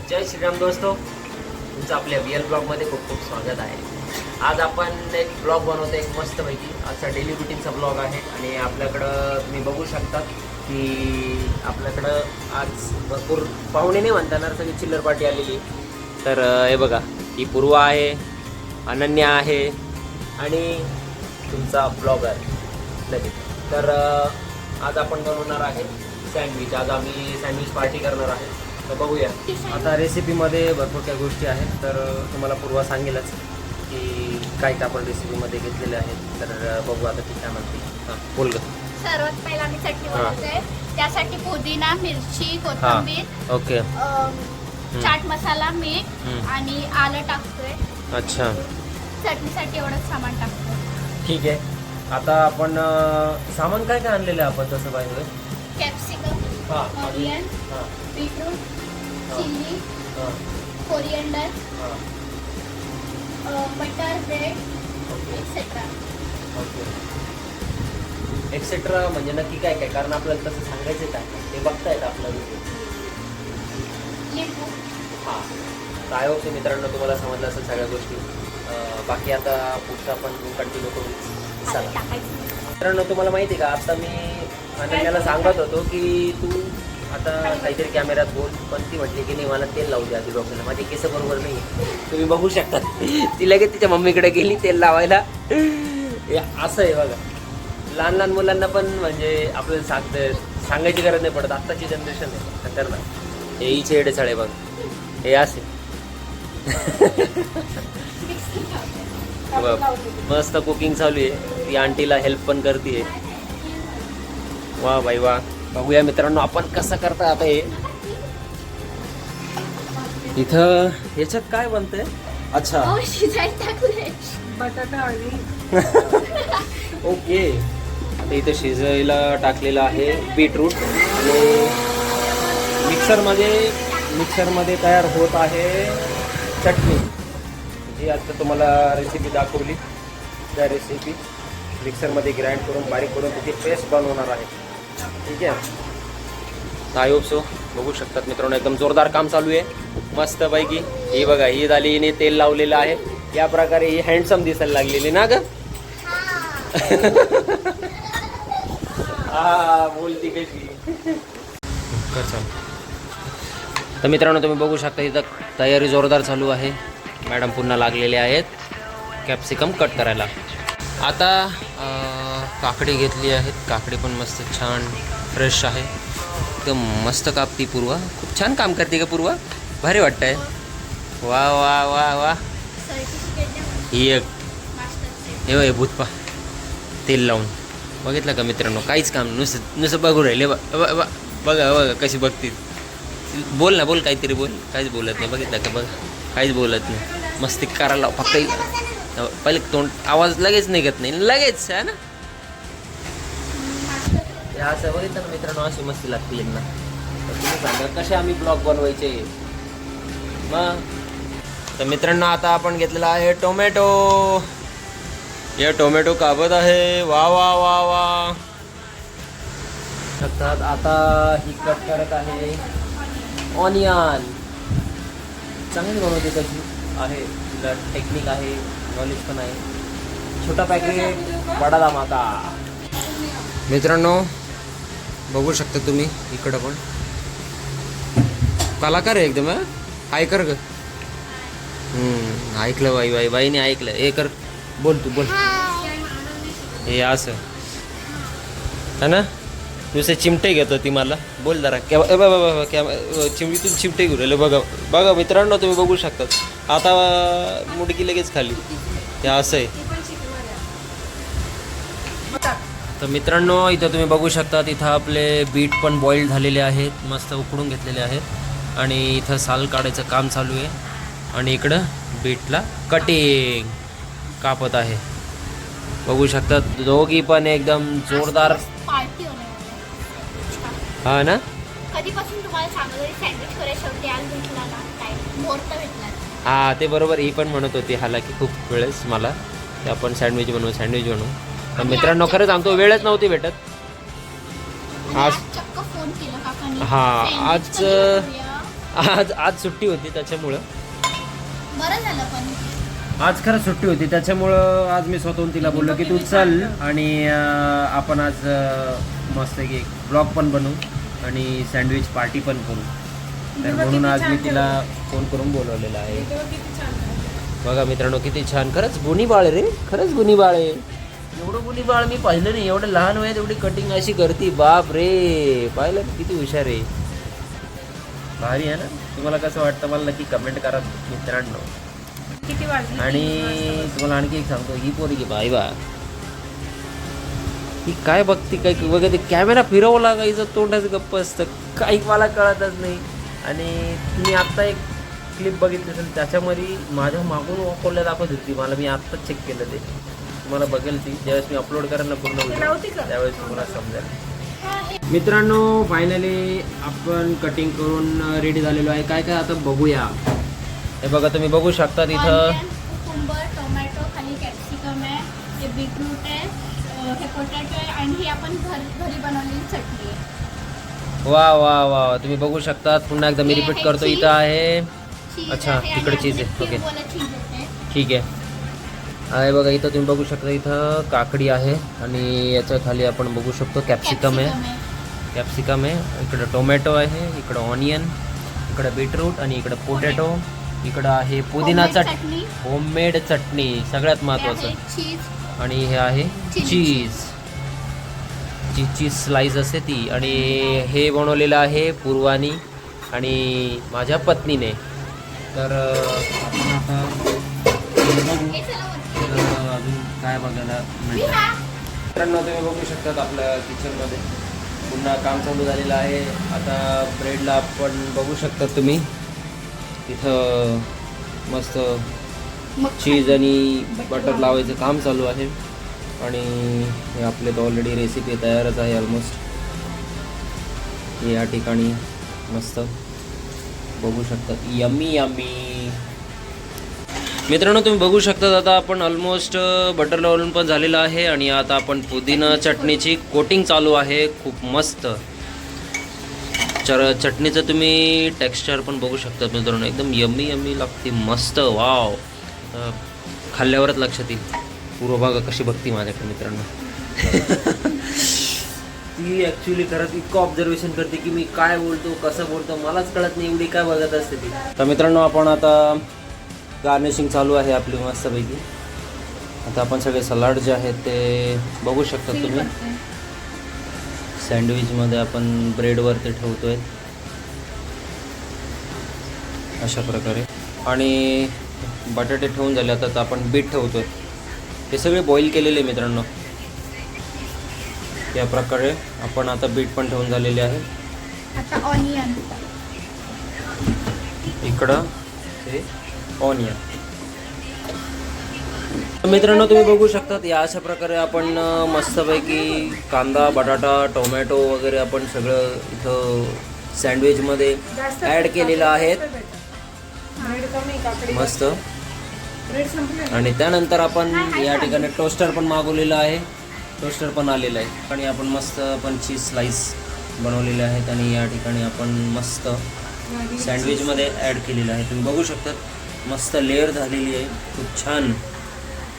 जय श्रीराम दोस्तों, तुमचं आपल्या VL ब्लॉगमध्ये खूप खूप स्वागत आहे. आज आपण एक ब्लॉग बनवतो, एक मस्तपैकी आजचा डेली रुटीनचा ब्लॉग आहे. आणि आपल्याकडं तुम्ही बघू शकता की आपल्याकडं आज भरपूर पाहुणे नाही म्हणता येणार, सगळी चिल्लर पार्टी आलेली. तर हे बघा, ही पूर्वा आहे, अनन्या आहे आणि तुमचा ब्लॉगर लगेच. तर आज आपण बनवणार आहे सँडविच. आज आम्ही सँडविच पार्टी करणार आहे. तर बघूया. आता रेसिपीमध्ये भरपूर काही गोष्टी आहेत, तर तुम्हाला पूर्वा सांगेलच की काय काय आपण रेसिपीमध्ये घेतलेले आहेत. तर बघू आता ती काय म्हणते. हां बोल ग. सर्वात पहिला आम्ही चटणी बनवतोय. त्यासाठी पुदिना, मिरची, कोथिंबीर, ओके, चाट मसाला, मीठ आणि आलं टाकतोय. अच्छा, चटणीसाठी एवढंच सामान टाकतोय. ठीक आहे. आता आपण सामान काय काय आणलेलं आहे आपण तसं पाहिजे. कॅप्सिकम, हां, ऑनियन, हां, बीटरूट, चिली, हां, कोरिएंडर, हां, butter, bread, okay etcetera. Okay etcetera म्हणजे नक्की काय काय, कारण आपल्याला तसं सांगायचं काय ते बघता येतं आपल्याला. लिंबू. हां, काय होते मित्रांनो, तुम्हाला समजलं असेल सगळ्या गोष्टी. बाकी आता पुढचं आपण कंटिन्यू करू. चला आलं टाकायचं. मित्रांनो, तुम्हाला माहिती आहे का, आता मी अनन्याला सांगत होतो की तू आता काहीतरी कॅमेऱ्यात बोल, पण ती म्हटली की नाही मला तेल लावू द्या आधी डोक्याला, माझे केस बरोबर नाही. तुम्ही बघू शकता, ती लगेच तिच्या मम्मीकडे गेली तेल लावायला. असं आहे बघा, लहान लहान मुलांना पण म्हणजे आपल्याला सांगायची गरज नाही पडत. आत्ताची जनरेशन आहे खतरनाक. हे हिचे एडेचाळे बघ, हे असे. मस्त कुकिंग चालू आहे, ती आंटीला हेल्प पण करते. वा बाई वा. बघूया मित्रांनो आपण कसं करता. आता हे इथं ह्याच्यात काय बनतंय. अच्छा, शिजायला टाकलंय. बटाटा आणि ओके. आता इथं शिजायला टाकलेलं आहे बीटरूट आणि मिक्सरमध्ये तयार होत आहे चटणी, जी आता तुम्हाला रेसिपी दाखवली. त्या रेसिपी मिक्सरमध्ये ग्राइंड करून बारीक करून त्याची पेस्ट बनवणार आहे. ठीक आहे. I hope so. बघू शकतात मित्रांनो, एकदम जोरदार काम चालू आहे मस्तपैकी. ही बघा, ही झाली, हिने तेल लावलेलं आहे. या प्रकारे ही हँडसम दिसायला लागलेली ना ग. हा बोलती कशी कर चाल. तर मित्रांनो तुम्ही बघू शकता इथं तयारी जोरदार चालू आहे. मॅडम पुन्हा लागलेले आहेत कॅप्सिकम कट करायला. आता काकडी घेतली आहेत. काकडी पण मस्त छान फ्रेश आहे, एकदम मस्त कापती पूर्वा. खूप छान काम करते का पूर्वा, भारी वाटतंय. वा वा वा वा. ही एक हे भूतपा तेल लावून बघितलं का मित्रांनो, काहीच काम नुसतं बघू राहिले. बघा बघा कशी बघतील. बोल ना, बोल काहीतरी बोल. काहीच बोलत नाही, बघितलं का, बघा काहीच बोलत नाही. मस्ती करायला फक्त पहिले तोंड आवाज लगेच निघत नाही, लगेच आहे ना. असं बघितलं ना मित्रांनो, अशी मस्ती लागते यांना. तर तुम्ही सांगा कसे आम्ही ब्लॉग बनवायचे मग. तर मित्रांनो आता आपण घेतलेला आहे टोमॅटो. हे टोमॅटो कापत आहे. वा वा वा वा शकतात. आता ही कट करत आहे ऑनियन. चांगली बनवते तशी आहे, तिला टेक्निक आहे, नॉलेज पण आहे. छोटा पॅकेट बडा धमाका. मित्रांनो बघू शकता तुम्ही, इकडं पण कलाकार आहे एकदम. हाय कर ग. ऐकलं बाईने ऐकलं. हे कर, बोल तू बोल. हे असं है ना, नुसते चिमटे घेतो ती मला. बोल जरा. चिमटीतून चिमटे घेऊन राहिले. बघा बघा मित्रांनो तुम्ही बघू शकतात. आता मुडकी लगेच खाली. हे असं आहे. तर मित्रांनो इथं तुम्ही बघू शकता, इथं आपले बीट पण बॉईल झालेले आहेत, मस्त उकडून घेतलेले आहेत. आणि इथं साल काढायचं काम चालू आहे. आणि इकडं बीटला कटिंग कापत आहे. बघू शकतात दोघी पण एकदम जोरदार पार्टी होणार. हा ना. कधीपासून तुम्हाला सांगत होते सँडविच करायला, शेवटी आज भेटला ना टाइम, मुहूर्त भेटला. हा ते बरोबर. ही पण म्हणत होती हालाकी खूप वेळेस मला की आपण सँडविच बनवू. तर मित्रांनो खरं सांगतो, वेळच नव्हती भेटत. आज चक्क फोन केला काकांनी. हा आज आज सुट्टी होती त्याच्यामुळं. बरं झालं पण. आज खरं सुट्टी होती त्याच्यामुळं आज मी स्वतःहून तिला बोललो की तू चल आणि आपण आज मस्त एक ब्लॉग पण बनवू आणि सँडविच पार्टी पण करू. तर म्हणून आज मी तिला फोन करून बोलवलेला आहे. बघा मित्रांनो किती छान, खरंच बुनी बाळ रे, खरंच बुनी बाळ आहे. एवढं बुनी बाळ मी पाहिलं नाही, एवढं लहान वयात एवढी कटिंग अशी करते, बाप रे. पाहिलं किती हुशार आहे, भारी आहे ना. तुम्हाला कसं वाटतं मला नक्की कमेंट करा मित्रांनो. किती वाजली? आणि तुम्हाला आणखी एक सांगतो, ही पोरगी बाई बा ही काय बघते काय बघते, कॅमेरा फिरवू लागायचं तोंडाचं गप्प असतं, काही मला कळतच नाही. आणि तुम्ही आत्ता एक क्लिप बघितली असेल त्याच्यामध्ये माझ्या मागून वापरल्या दाखवत होती मला, मी आत्ताच चेक केलं ते, तुम्हाला बघेल ती ज्यावेळेस मी अपलोड करेन ना पूर्ण व्हिडिओ त्यावेळेस तुम्हाला समजेल. मित्रांनो फायनली आपण कटिंग करून रेडी झालेलो आहे. काय काय आता बघूया. हे बघा तुम्ही बघू शकता इथं कुकुंबर, टोमॅटो, खाली कॅप्सिकम आहे, हे बीटरूट आहे, हे पोटॅटो आहे आणि ही आपण घरी बनवलेली चटणी आहे. वा वा वा तुम्ही बघू शकता. पुन्हा एकदा मी रिपीट करतो, इथं आहे. अच्छा तिकडे चीज आहे, ओके ठीक आहे बघा इथं तुम्ही बघू शकता, इथं काकडी आहे आणि याच्या खाली आपण बघू शकतो कॅप्सिकम आहे, इकडं टोमॅटो आहे, इकडं ऑनियन, इकडं बीटरूट आणि इकडं पोटॅटो, इकडं आहे पुदिना चटणी, होममेड चटणी सगळ्यात महत्त्वाचं, आणि हे आहे चीज, चीज स्लाइस असते ती, आणि हे बनवलेलं आहे पूर्वानी आणि माझ्या पत्नीने. तर आपण आता बघू अजून काय बघायला मिळतं. मित्रांनो तुम्ही बघू शकतात आपल्या किचनमध्ये पुन्हा काम चालू झालेलं आहे. आता ब्रेडला आपण बघू शकता तुम्ही इथं मस्त चीज आणि बटर लावायचं काम चालू आहे. आणि हे आपले तर ऑलरेडी रेसिपी तयारच आहे ऑलमोस्ट. या ठिकाणी मस्त बघू शकतात, यम्मी यम्मी. मित्रांनो तुम्ही बघू शकता आता आपण ऑलमोस्ट बटर लावून पण झालेलं आहे आणि आता आपण पुदिना चटणीची कोटिंग चालू आहे. खूप मस्त चटणीचं तुम्ही टेक्स्चर पण बघू शकता मित्रांनो, एकदम यम्मी यम्मी लागते, मस्त वाव. खाल्ल्यावरच लक्षात येईल पूर्व भाग कशी बघती माझ्याकडे मित्रांनो. ती ॲक्च्युली खरंच इतकं ऑब्झर्वेशन करते की मी काय बोलतो कसं बोलतो मलाच कळत नाही, एवढी काय बघत असते ती. तर मित्रांनो आपण आता गार्निशिंग चालू आहे आपली मस्तपैकी. आता आपण सगळे सलाड जे आहेत ते बघू शकता तुम्ही. सँडविचमध्ये आपण ब्रेडवरती ठेवतो आहे अशा प्रकारे, आणि बटाटे ठेवून झाले. आता आपण बीट ठेवतो आहे, हे सगळे बॉईल केलेले मित्रांनो. या प्रकारे आपण आता बीट पण ठेवून झालेले आहे. आता ऑनियन, इकडं हे ऑनियन. मित्रांनो तुम्ही बघू शकता या अशा प्रकारे आपण मस्तपैकी कांदा, बटाटा, टोमॅटो वगैरे आपण सगळं इथं सँडविचमध्ये ॲड केलेलं आहे मस्त. आणि त्यानंतर आपण या ठिकाणी टोस्टर पण मागवलेलं आहे, टोस्टर पण आलेलं आहे. आणि आपण मस्त पण चीज स्लाइस बनवलेले आहेत आणि या ठिकाणी आपण मस्त सँडविचमध्ये ॲड केलेलं आहे. तुम्ही बघू शकता मस्त लेअर झालेली आहे, खूप छान.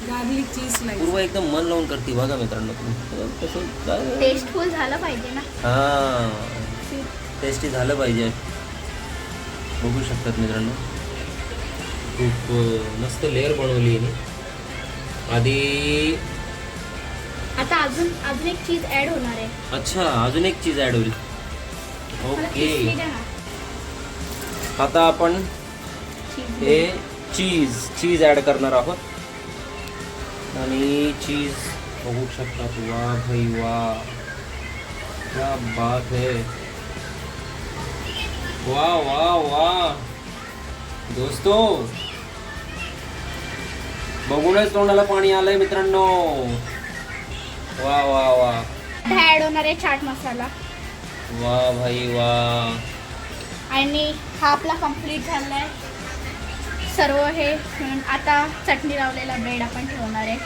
गार्लिक चीज स्लाइस पूर्व एकदम मन लावून करते बघा मित्रांनो. तुम्ही कसं टेस्टफुल झालं पाहिजे ना. हां टेस्टी झालं पाहिजे. बघू शकतात मित्रांनो खूप मस्त लेअर बनवली आहे आधी. आता अजून एक चीज ऍड होणार आहे. अच्छा अजून एक चीज ॲड होईल, मला ओके. crispy द्या ना. आता आपण चीज. हे चीज ॲड करणार आहोत. आणि चीज बघू शकतात, वा भाई वा क्या बात है, वा वा वा दोस्तों बघूनच तोंडाला पाणी आलंय मित्रांनो. वा वा वा आता ऍड होणार आहे चाट मसाला. वा भाई वा. आणि हा आपला कंप्लीट झालाय सर्व. हे आता चटणी लावलेला ब्रेड आपण ठेवणार आहे.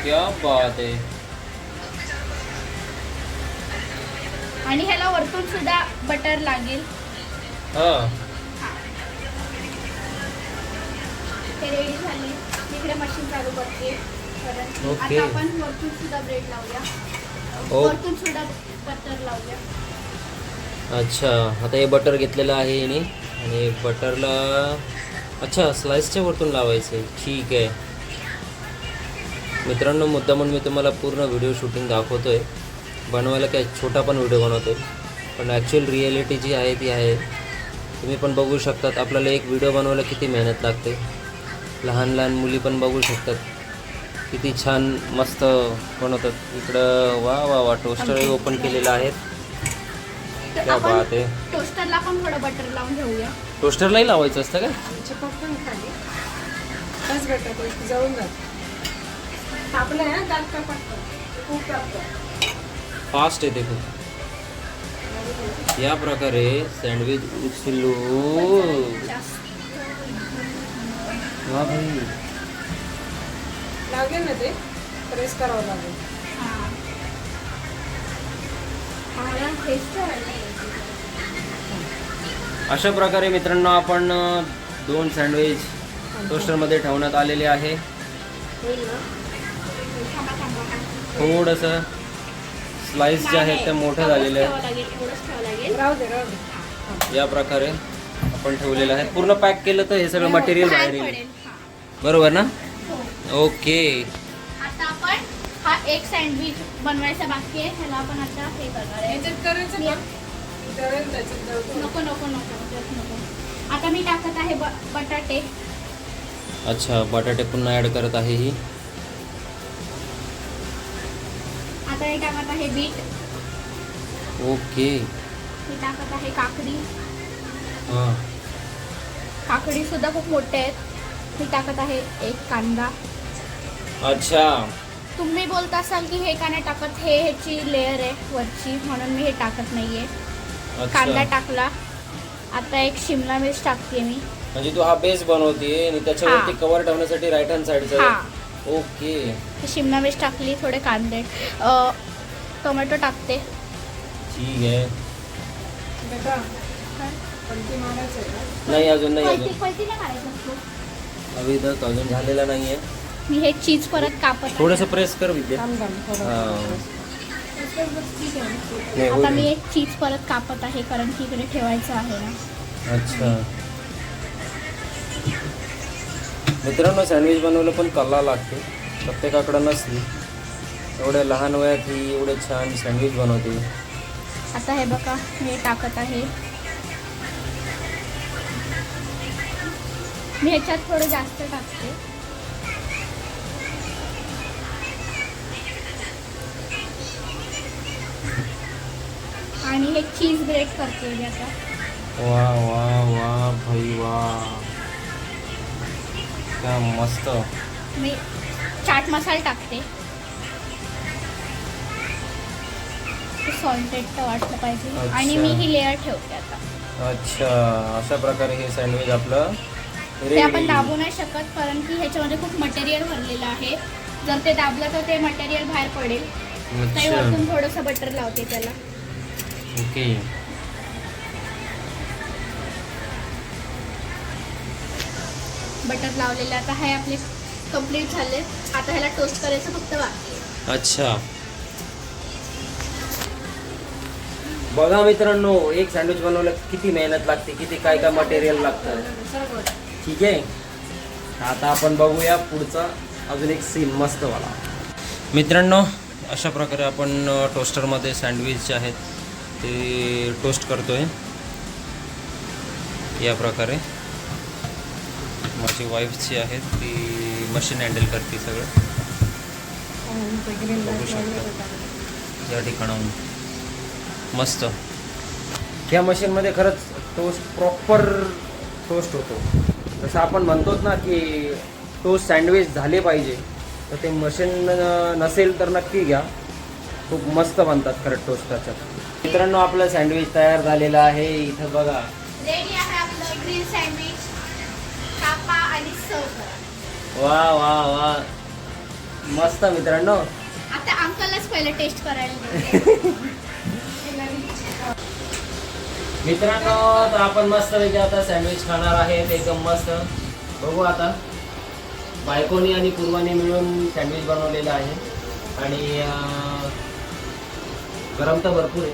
क्या बात आहे. आणि ह्याला वरतून सुद्धा बटर लागेल. हां हे रेडी झाली. इकडे मशीन चालू करते. परत ओके. आता आपण वरतून सुद्धा ब्रेड लावूया. ओ. वरतून सुद्धा बटर लावूया. अच्छा, आता हे बटर घेतलेलं आहे हिने आणि बटरला अच्छा स्लाइसच्या वरतून लावायचं आहे. ठीक आहे मित्रांनो, मुद्दा म्हणून मी तुम्हाला पूर्ण व्हिडिओ शूटिंग दाखवतो आहे. बनवायला काय छोटा पण व्हिडिओ बनवतो आहे, पण ॲक्च्युअल रिॲलिटी जी आहे ती आहे. तुम्ही पण बघू शकतात आपल्याला एक व्हिडिओ बनवायला किती मेहनत लागते. लहान लहान मुली पण बघू शकतात किती छान मस्त बनवतात. इकडं वा वा वा टोस्टर ओपन केलेलं आहे. तर क्या आपण बात आहे. टोस्टरला पण थोडं बटर लावून घेऊया. टोस्टरलाही लावायचं असतं का? चिपकतं ना खाली बस बेटा ते जळून जात आपलं आहे ना दाल कापड खूप कापतं. फास्ट येते खूप. या प्रकारे सँडविच उचलू. जास्त वा भाई, लागेल ना ते प्रेस करावं लागेल. हां. आम्हाला हेच ठेवायला अशा प्रकारे मित्रांनो आपण 2 सँडविच टोस्टरमध्ये ठेवण्यात आलेले आहे. होईल ना. थोडंसं स्लाइस जे आहेत त्या मोठ्या झालेल्या आहेत. एवढंच ठेवावं लागेल. राहू दे राहू दे. या प्रकारे आपण ठेवलेलं आहे. पूर्ण पॅक केलं तर हे सगळं मटेरियल बाहेर येईल. पडेल. हां. बरोबर ना? हो. ओके. आता आपण हा एक सँडविच बनवायचा बाकी आहे. ह्याला आपण आता हे करणार आहे. याच्यात करायचं का जळेल त्याच्यात जळतं. नको नको नको त्यात नको. आता मी टाकत आहे बटाटे. अच्छा, बटाटे पुन्हा ॲड करत आहे ही. आता हे टाकत आहे बीट. ओके. हे टाकत आहे काकडी. हां काकडी सुद्धा खूप मोठे आहेत. मी टाकत आहे एक कांदा. अच्छा. तुम्ही बोलता असाल की हे का नाही टाकत, हे ह्याची लेअर आहे वरची म्हणून मी हे टाकत नाहीये. कांदा अच्छा, टाकला. आता एक शिमला मिर्च टाकते मी. म्हणजे तू हा बेस बनवते आणि त्याच्यावरती हां. कव्हर ठेवण्यासाठी राईट हँड साईडचं. हां. ओके. शिमला मिर्च टाकली. थोडे कांदे टोमॅटो टाकते. ठीक आहे. बेटा पलटी मारायचं आहे का? नाही अजून नाही अजून पलटी नाही मारायचं असतो. अभी तक अजून झालेला नाही आहे. मी हे चीज परत कापत आहे. थोडंसं प्रेस कर विद्या. थांब थांब थोडं. हां. ठीक आहे. नाही आता मी होईल. एक चीज परत कापत आहे कारण की इकडे ठेवायचं आहे ना. अच्छा मित्रांनो, सँडविच बनवलं पण कला लागते, प्रत्येकाकडं नसली. एवढ्या लहान वयात ही एवढे छान सँडविच बनवते. आता हे बघा मी टाकत आहे. मी ह्याच्यात थोडं जास्त टाकते. आणि हे चीज ग्रेट करते मी आता. वा वा वा भाई वा, क्या मस्त. मी चाट मसाला टाकते. सॉल्टेड तर वाटलं पाहिजे. अच्छा. आणि मी ही लेअर ठेवते आता. अच्छा, अशा प्रकारे हे सँडविच आपलं ते आपण रेडी. दाबू नाही शकत कारण की ह्याच्यामध्ये खूप मटेरियल भरलेलं आहे. जर ते दाबलं तर ते मटेरियल बाहेर पडेल. त्याही अच्छा वरतून थोडंसं बटर लावते त्याला. ओके. बटर लावलेलं. आता हे आपले कंप्लीट झाले. आता ह्याला टोस्ट करायचं फक्त बाकी आहे. अच्छा, बघा मित्रांनो, एक सँडविच बनवायला किती मेहनत लागते, किती काय काय मटेरियल लागतं. ठीक आहे, आता आपण बघूया पुढचा अजून एक सीन मस्तवाला. मित्रांनो, अशा प्रकारे आपण टोस्टरमध्ये सँडविच जे आहेत ते टोस्ट करतोय. या प्रकारे माझी वाईफ जी आहे ती मशीन हँडल करते सगळं. बघू शकता या ठिकाणाहून मस्त. ह्या मशीनमध्ये खरंच टोस्ट प्रॉपर टोस्ट होतो. जसं आपण म्हणतोच ना की टोस्ट सँडविच झाले पाहिजे, तर ते मशीन नसेल तर नक्की घ्या. खूप मस्त बनतात खरं टोस्ट त्याच्यात. मित्रांनो, आपलं सँडविच तयार झालेलं आहे. इथं बघा, रेडी आहे आपलं ग्रिल सँडविच. कापा आणि सर्व करा. वा वा वा, मस्त मित्रांनो. आता अंकललाच पहिले टेस्ट करायला देते. मित्रांनो, तर आपण मस्त पैकी आता सँडविच खाणार आहेत एकदम मस्त. बघू आता बायकोनी आणि पूर्वाने मिळून सँडविच बनवलेलं आहे आणि गरम तर भरपूर आहे.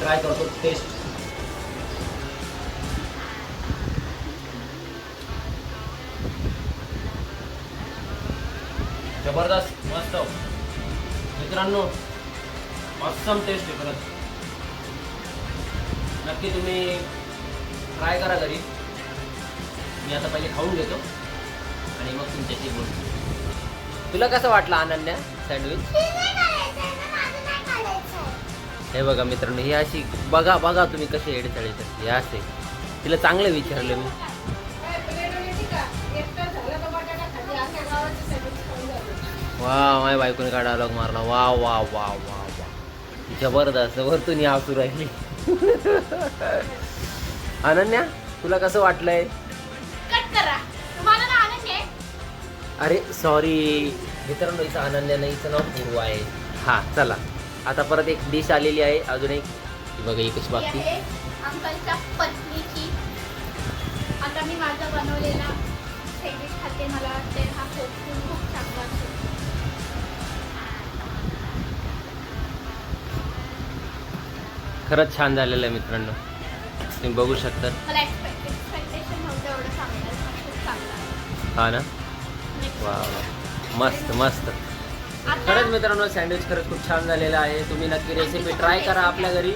ट्राय करतो टेस्ट. जबरदस्त मस्त मित्रांनो, ऑसम टेस्ट आहे खरंच. नक्की तुम्ही ट्राय करा घरी. मी आता पहिले खाऊन घेतो आणि मग तुमच्याशी बोलतो. तुला कसं वाटलं अनन्या सँडविच? हे बघा मित्रांनो, ही अशी बघा बघा तुम्ही कशी एडचाळी करते. हे असे तिला चांगलं विचारलं मी. वा, माझ्या बायकोने का डायलॉग मारला. वा वा वा वा वा, जबरदस्त. वरतून हसू राहिली. अनन्या, तुला कसं वाटलंय? कट करा. तुम्हाला ना आनंद आहे. अरे सॉरी मित्रांनो, हिचं अनन्या नाही, हिचं नाव पूर्वा आहे. हा चला, आता परत एक डिश आलेली आहे, अजून एक. बघा ही कशी ही बागती. आहे अंकलच्या पत्नीची. आता मी माझा बनवलेला सँडविच खाते. मला वाटते हा खूप चांगला असेल. खरंच छान झालेलं आहे मित्रांनो, तुम्ही बघू शकता. मला एक्सपेक्टेशन नव्हतं एवढं चांगलं. खूप चांगलं आहे. हा ना, Next. वा वा, मस्त मस्त. आता खरंच मित्रांनो, सँडविच खरंच खूप छान झालेलं आहे. तुम्ही नक्की रेसिपी ट्राय करा आपल्या घरी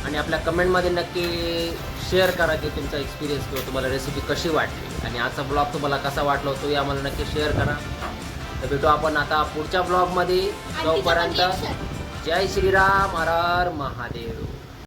आणि आपल्या कमेंटमध्ये नक्की शेअर करा की तुमचा एक्सपिरियन्स किंवा तुम्हाला रेसिपी कशी वाटली आणि आजचा ब्लॉग तुम्हाला कसा वाटला तोही आम्हाला नक्की शेअर करा. तर भेटू आपण आता पुढच्या ब्लॉगमध्ये. आणि तिचं पण तोपर्यंत reaction. जय श्रीराम, हर हर महादेव.